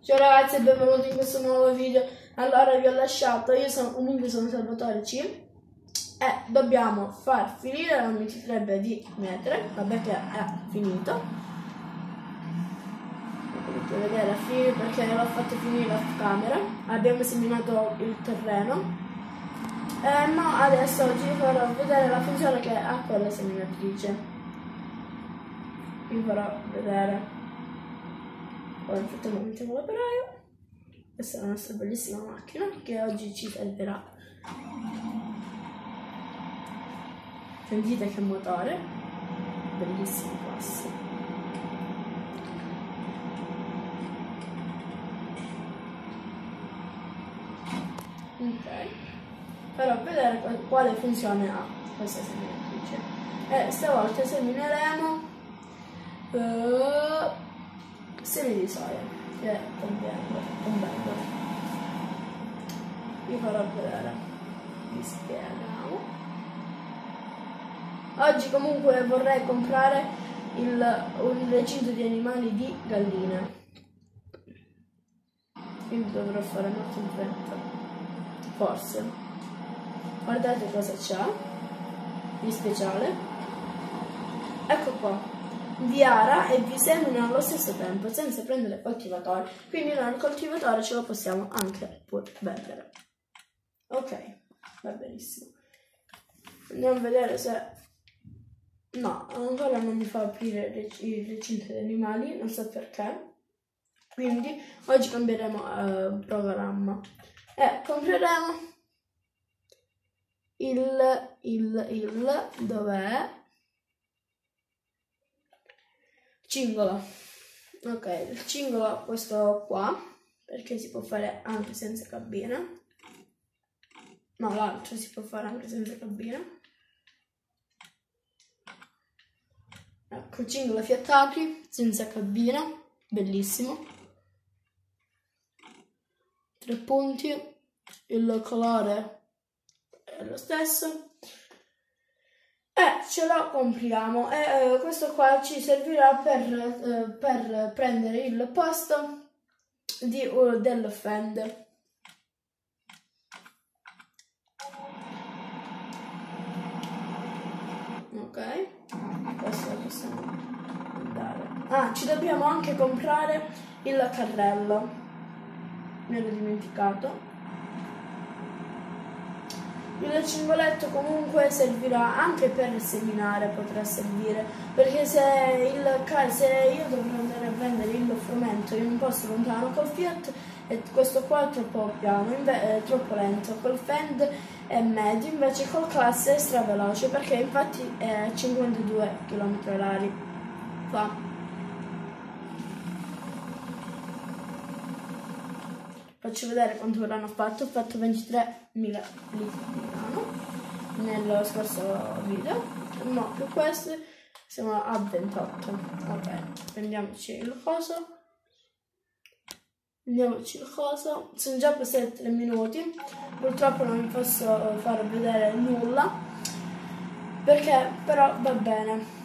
Ciao ragazzi e benvenuti in questo nuovo video. Allora vi ho lasciato, io sono Salvatore C e dobbiamo far finire la 23 di mettere, vabbè che è finito. Potete vedere a finire perché l'ho fatto finire la camera. Abbiamo seminato il terreno. Ma adesso oggi vi farò vedere la funzione che ha quella seminatrice. Vi farò vedere. Ora infatti mettiamo l'operaio. Questa è la nostra bellissima macchina che oggi ci servirà. Sentite che motore, bellissimo passo. Ok, farò vedere quale funzione ha questa seminatrice. E stavolta semineremo semi di soia che convengono. Vi farò vedere, vi spieghiamo. Oggi comunque vorrei comprare un recinto di animali di galline, quindi dovrò fare molto in fretta, forse. Guardate cosa c'ha di speciale, ecco qua. Vi ara e vi semina allo stesso tempo senza prendere il coltivatore, quindi noi il coltivatore ce lo possiamo anche pure vendere. Ok, va benissimo. Andiamo a vedere se... no, ancora non mi fa aprire il recinto degli animali, non so perché, quindi oggi cambieremo programma e compreremo dov'è? Cingolo. Ok, il cingolo questo qua, perché si può fare anche senza cabina. No, l'altro si può fare anche senza cabina. Ecco, cingolo fiattati, senza cabina, bellissimo. 3 punti, il colore è lo stesso. Ce lo compriamo e questo qua ci servirà per prendere il posto del Fend. Ok, questo lo possiamo andare. Ci dobbiamo anche comprare il carrello, me l'ho dimenticato. Il cingoletto comunque servirà anche per seminare, potrà servire, perché se io dovrò andare a vendere il frumento in un posto lontano col Fiat, e questo qua è troppo piano, è troppo lento, col Fend è medio, invece col Class è straveloce, perché infatti è 52 km/h fa. Faccio vedere quanto l'hanno fatto. Ho fatto 23.000 litri di grano nello scorso video, no, più questi siamo a 28. Ok, prendiamoci il coso. Sono già passati 3 minuti, purtroppo non vi posso far vedere nulla, perché però va bene.